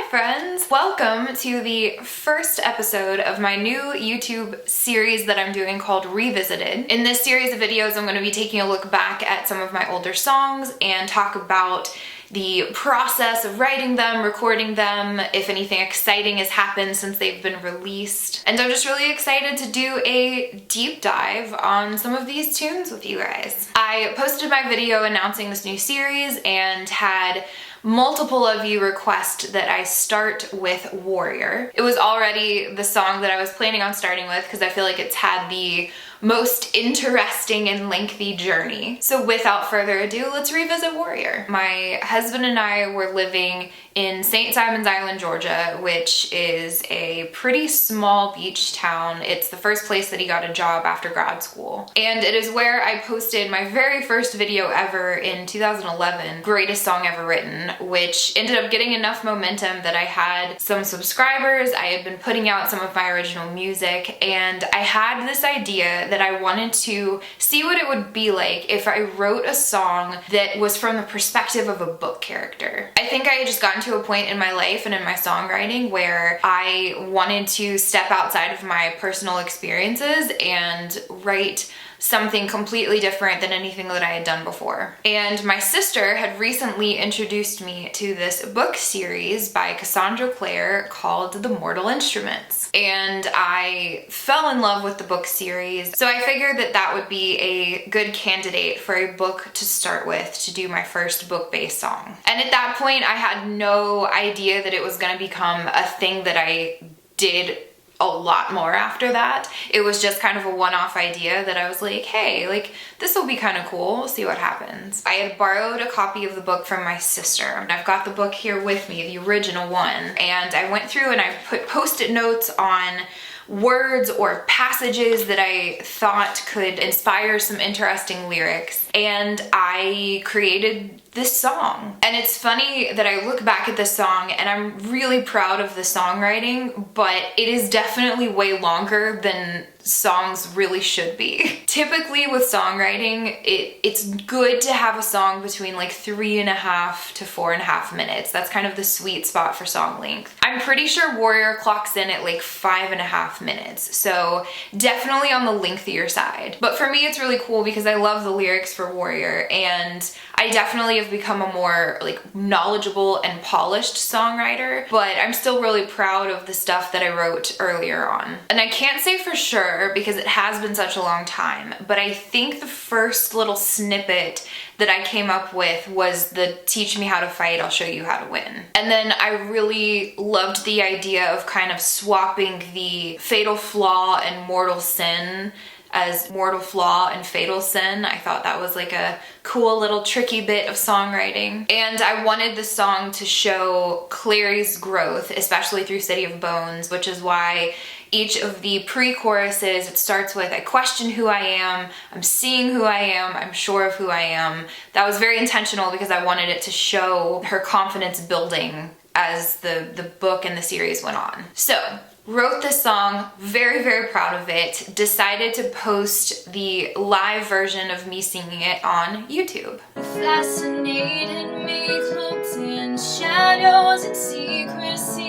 friends! Welcome to the first episode of my new YouTube series that I'm doing called Revisited. In this series of videos, I'm going to be taking a look back at some of my older songs and talk about the process of writing them, recording them, if anything exciting has happened since they've been released. And I'm just really excited to do a deep dive on some of these tunes with you guys. I posted my video announcing this new series and had multiple of you request that I start with Warrior. It was already the song that I was planning on starting with because I feel like it's had the most interesting and lengthy journey. So without further ado, let's revisit Warrior. My husband and I were living in St. Simon's Island, Georgia, which is a pretty small beach town. It's the first place that he got a job after grad school. And it is where I posted my very first video ever in 2011, Greatest Song Ever Written, which ended up getting enough momentum that I had some subscribers. I had been putting out some of my original music, and I had this idea that I wanted to see what it would be like if I wrote a song that was from the perspective of a book character. I think I had just gotten to a point in my life and in my songwriting where I wanted to step outside of my personal experiences and write something completely different than anything that I had done before. And my sister had recently introduced me to this book series by Cassandra Clare called The Mortal Instruments. And I fell in love with the book series, so I figured that that would be a good candidate for a book to start with to do my first book-based song. And at that point, I had no idea that it was going to become a thing that I did a lot more after that. It was just kind of a one-off idea that I was like, hey, like, this will be kind of cool. We'll see what happens. I had borrowed a copy of the book from my sister, and I've got the book here with me, the original one. And I went through and I put post-it notes on words or passages that I thought could inspire some interesting lyrics. And I created this song. And it's funny that I look back at this song and I'm really proud of the songwriting, but it is definitely way longer than songs really should be. Typically with songwriting, it's good to have a song between like 3.5 to 4.5 minutes. That's kind of the sweet spot for song length. I'm pretty sure Warrior clocks in at like 5.5 minutes, so definitely on the lengthier side. But for me, it's really cool because I love the lyrics for Warrior, and I definitely have become a more like knowledgeable and polished songwriter, but I'm still really proud of the stuff that I wrote earlier on. And I can't say for sure because it has been such a long time, but I think the first little snippet that I came up with was the Teach Me How to Fight, I'll Show You How to Win. And then I really loved the idea of kind of swapping the fatal flaw and mortal sin as mortal flaw and fatal sin. I thought that was like a cool little tricky bit of songwriting. And I wanted the song to show Clary's growth, especially through City of Bones, which is why each of the pre-choruses, it starts with, I question who I am, I'm seeing who I am, I'm sure of who I am. That was very intentional because I wanted it to show her confidence building as the book and the series went on. So, wrote this song, very, very proud of it, decided to post the live version of me singing it on YouTube. Fascinated me, cloaked in shadows and secrecy,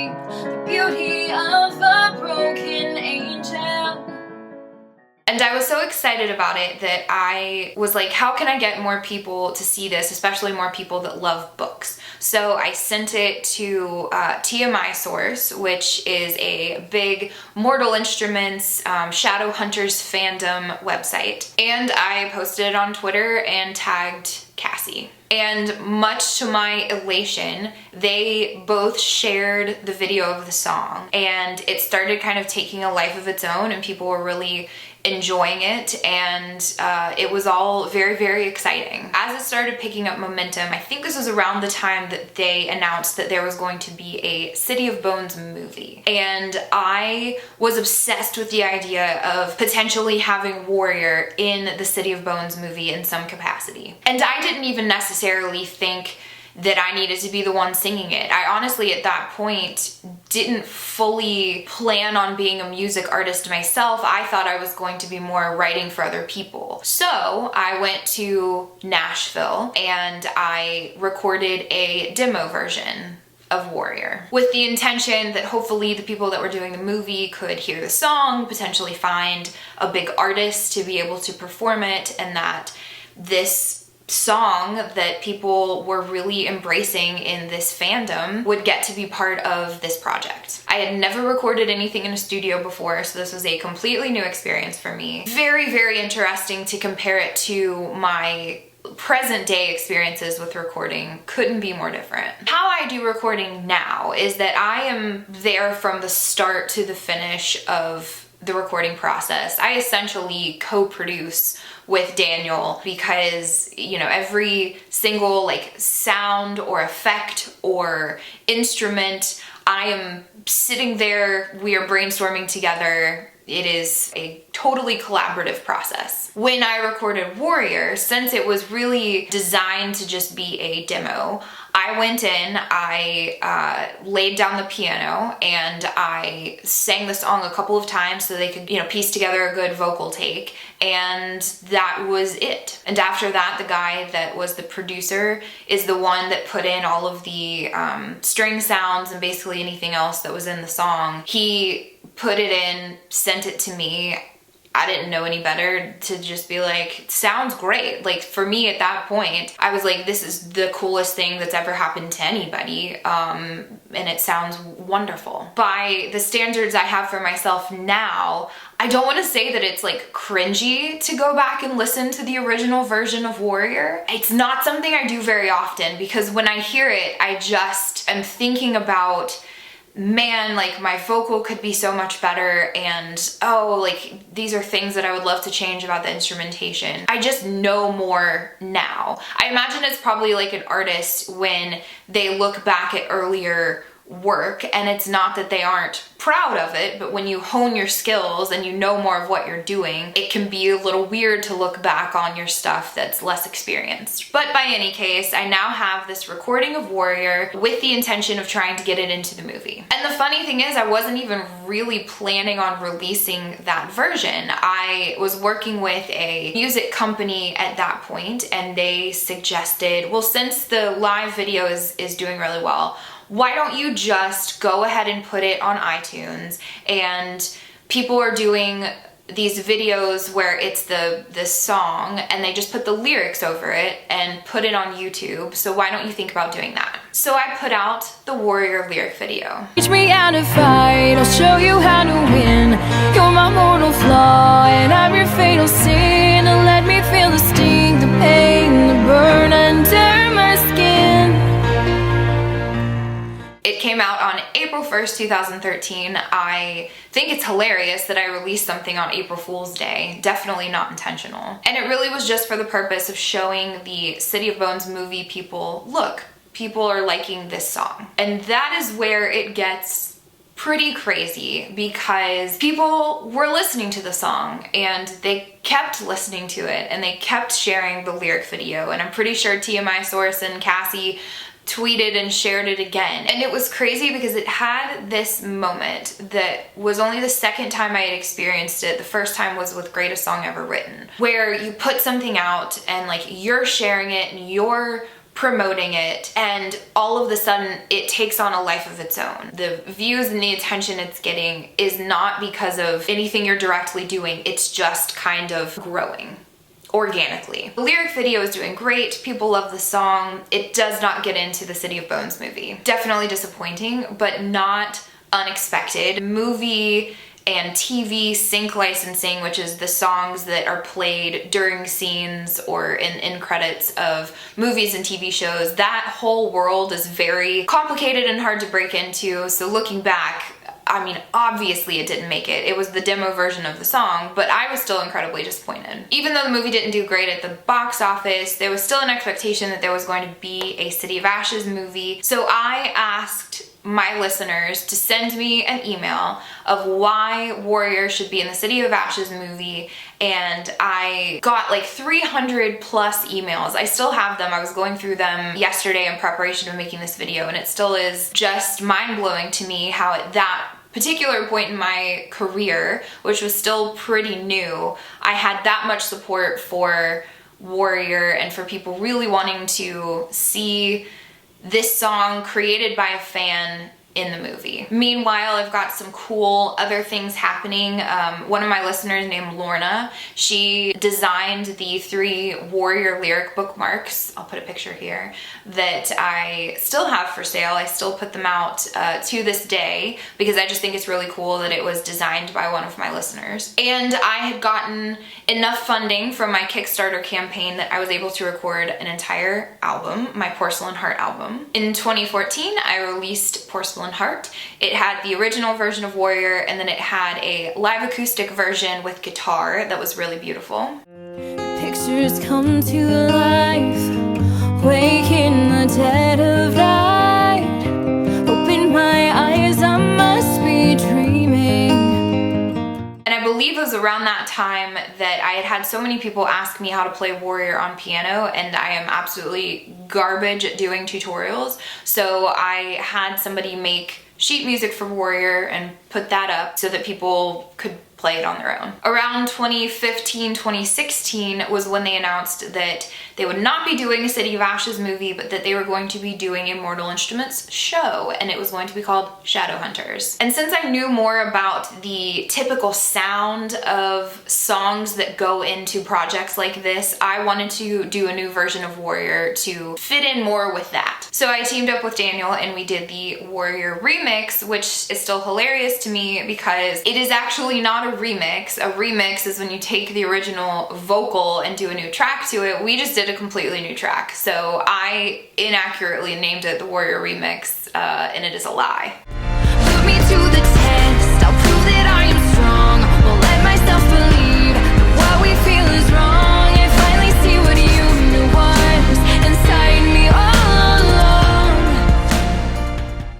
the beauty of a broken angel. And I was so excited about it that I was like, how can I get more people to see this, especially more people that love books? So I sent it to TMI Source, which is a big Mortal Instruments, Shadowhunters fandom website. And I posted it on Twitter and tagged Cassie. And much to my elation, they both shared the video of the song, and it started kind of taking a life of its own, and people were really enjoying it, and it was all very, very exciting. As it started picking up momentum, I think this was around the time that they announced that there was going to be a City of Bones movie, and I was obsessed with the idea of potentially having Warrior in the City of Bones movie in some capacity. And I didn't even necessarily think that I needed to be the one singing it. I honestly, at that point, didn't fully plan on being a music artist myself. I thought I was going to be more writing for other people. So I went to Nashville and I recorded a demo version of Warrior, with the intention that hopefully the people that were doing the movie could hear the song, potentially find a big artist to be able to perform it, and that this song that people were really embracing in this fandom would get to be part of this project. I had never recorded anything in a studio before, so this was a completely new experience for me. Very, very interesting to compare it to my present day experiences with recording. Couldn't be more different. How I do recording now is that I am there from the start to the finish of the recording process. I essentially co-produce with Daniel because, you know, every single like sound or effect or instrument, I am sitting there, we are brainstorming together. It is a totally collaborative process. When I recorded Warrior, since it was really designed to just be a demo, I went in, I laid down the piano, and I sang the song a couple of times so they could, you know, piece together a good vocal take, and that was it. And after that, the guy that was the producer is the one that put in all of the string sounds and basically anything else that was in the song. He put it in, sent it to me. I didn't know any better to just be like, sounds great. Like for me at that point, I was like, this is the coolest thing that's ever happened to anybody. And it sounds wonderful. By the standards I have for myself now, I don't want to say that it's like cringy to go back and listen to the original version of Warrior. It's not something I do very often because when I hear it, I just am thinking about, man, like my vocal could be so much better, and oh, like these are things that I would love to change about the instrumentation. I just know more now. I imagine it's probably like an artist when they look back at earlier work, and it's not that they aren't proud of it, but when you hone your skills and you know more of what you're doing, it can be a little weird to look back on your stuff that's less experienced. But by any case, I now have this recording of Warrior with the intention of trying to get it into the movie. And the funny thing is, I wasn't even really planning on releasing that version. I was working with a music company at that point, and they suggested, well, since the live video is doing really well, why don't you just go ahead and put it on iTunes? And people are doing these videos where it's the song and they just put the lyrics over it and put it on YouTube. So why don't you think about doing that? So I put out the Warrior lyric video. Teach me how to fight, I'll show you how to win. You're my mortal flaw and I'm your fatal sin. And let me feel the sting, the pain, the burn under my skin. It came out on April 1st, 2013. I think it's hilarious that I released something on April Fool's Day. Definitely not intentional. And it really was just for the purpose of showing the City of Bones movie people, look, people are liking this song. And that is where it gets pretty crazy, because people were listening to the song and they kept listening to it and they kept sharing the lyric video. And I'm pretty sure TMI Source and Cassie tweeted and shared it again. And it was crazy because it had this moment that was only the second time I had experienced it. The first time was with Greatest Song Ever Written, where you put something out and like you're sharing it and you're promoting it, and all of a sudden it takes on a life of its own. The views and the attention it's getting is not because of anything you're directly doing, it's just kind of growing organically. The lyric video is doing great, people love the song. It does not get into the City of Bones movie. Definitely disappointing, but not unexpected. Movie and TV sync licensing, which is the songs that are played during scenes or in credits of movies and TV shows, that whole world is very complicated and hard to break into. So looking back, I mean, obviously it didn't make it. It was the demo version of the song, but I was still incredibly disappointed. Even though the movie didn't do great at the box office, there was still an expectation that there was going to be a City of Ashes movie. So I asked my listeners to send me an email of why Warrior should be in the City of Ashes movie, and I got like 300 plus emails. I still have them. I was going through them yesterday in preparation of making this video, and it still is just mind-blowing to me how at that particular point in my career, which was still pretty new, I had that much support for Warrior and for people really wanting to see this song created by a fan in the movie. Meanwhile, I've got some cool other things happening. One of my listeners named Lorna, she designed the 3 Warrior lyric bookmarks, I'll put a picture here, that I still have for sale. I still put them out to this day because I just think it's really cool that it was designed by one of my listeners. And I had gotten enough funding from my Kickstarter campaign that I was able to record an entire album, my Porcelain Heart album. In 2014, I released Porcelain Heart. It had the original version of Warrior, and then it had a live acoustic version with guitar that was really beautiful. Pictures come to life, wake in the dead of night. Open my eyes, I must be dreaming. And I believe it was around that time that I had had so many people ask me how to play Warrior on piano, and I am absolutely garbage at doing tutorials. So I had somebody make sheet music for Warrior and put that up so that people could play it on their own. Around 2015, 2016 was when they announced that they would not be doing a City of Ashes movie, but that they were going to be doing a Mortal Instruments show, and it was going to be called Shadowhunters. And since I knew more about the typical sound of songs that go into projects like this, I wanted to do a new version of Warrior to fit in more with that. So I teamed up with Daniel and we did the Warrior remix, which is still hilarious to me because it is actually not a remix. A remix is when you take the original vocal and do a new track to it. We just did a completely new track. So I inaccurately named it the Warrior Remix, and it is a lie. Put me to the test, I'll prove that I am strong. Won't let myself believe that what we feel is wrong. I finally see what you knew was inside me all along.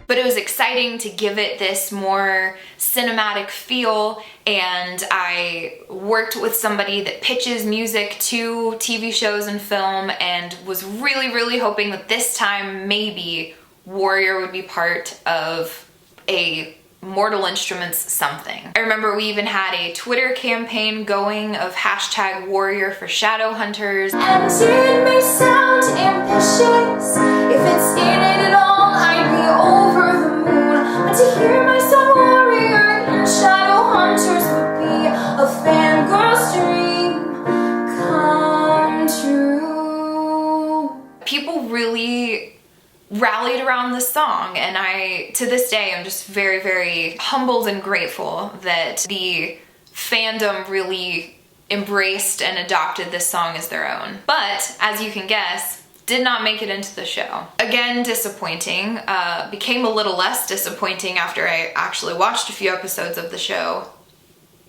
But it was exciting to give it this more cinematic feel, and I worked with somebody that pitches music to TV shows and film, and was really hoping that this time maybe Warrior would be part of a Mortal Instruments something. I remember we even had a Twitter campaign going of hashtag Warrior for Shadowhunters. And it may sound ambitious, if it's in it at all, I'd be over the moon. But to hear my song Warrior in Shadowhunters would be a fangirl's dream come true. People really rallied around this song, and I, to this day, I'm just very humbled and grateful that the fandom really embraced and adopted this song as their own. But, as you can guess, did not make it into the show. Again, disappointing. Became a little less disappointing after I actually watched a few episodes of the show.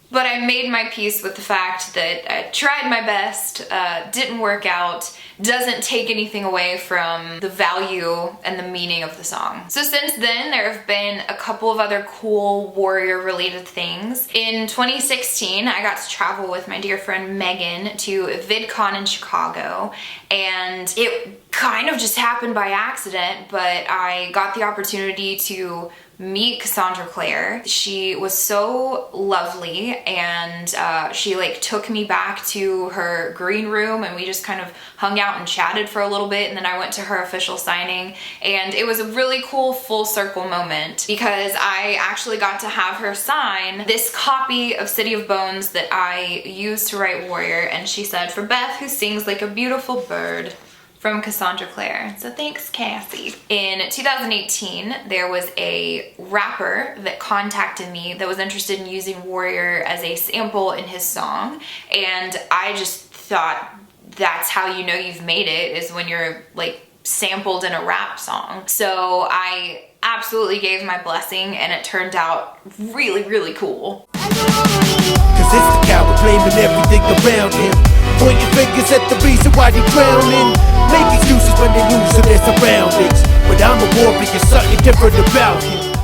But I made my peace with the fact that I tried my best, didn't work out, doesn't take anything away from the value and the meaning of the song. So since then, there have been a couple of other cool Warrior related things. In 2016, I got to travel with my dear friend Megan to VidCon in Chicago, and it kind of just happened by accident, but I got the opportunity to meet Cassandra Clare. She was so lovely, and she took me back to her green room, and we just kind of hung out and chatted for a little bit, and then I went to her official signing, and it was a really cool full circle moment because I actually got to have her sign this copy of City of Bones that I used to write Warrior, and she said, "For Beth who sings like a beautiful bird." From Cassandra Clare. So thanks, Cassie. In 2018, there was a rapper that contacted me that was interested in using Warrior as a sample in his song, and I just thought that's how you know you've made it, is when you're sampled in a rap song. So I absolutely gave my blessing, and it turned out really cool. Cause it's the coward blaming everything around him, pointing fingers at the reason why they drowning. Make excuses when they lose to their surroundings, but I'm a warrior, something different about him.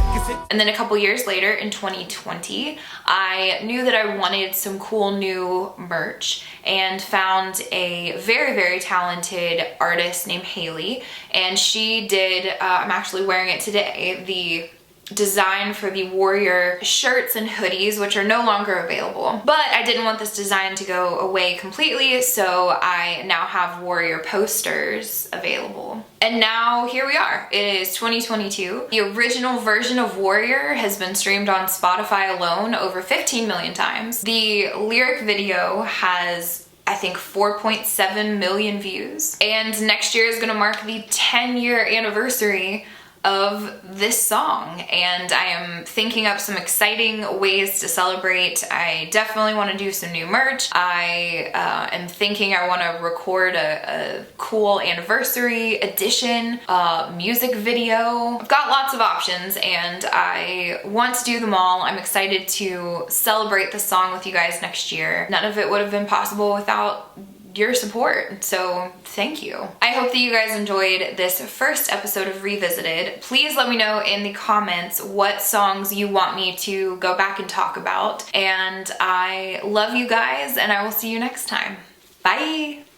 And then a couple years later, in 2020, I knew that I wanted some cool new merch and found a very talented artist named Haley, and she did, I'm actually wearing it today, the design for the Warrior shirts and hoodies, which are no longer available. But I didn't want this design to go away completely, so I now have Warrior posters available. And now here we are. It is 2022. The original version of Warrior has been streamed on Spotify alone over 15 million times. The lyric video has, I think, 4.7 million views. And next year is gonna mark the 10-year anniversary of this song, and I am thinking up some exciting ways to celebrate. I definitely want to do some new merch. I am thinking I want to record a cool anniversary edition music video. I've got lots of options and I want to do them all. I'm excited to celebrate the song with you guys next year. None of it would have been possible without your support, so thank you. I hope that you guys enjoyed this first episode of Revisited. Please let me know in the comments what songs you want me to go back and talk about, and I love you guys, and I will see you next time. Bye!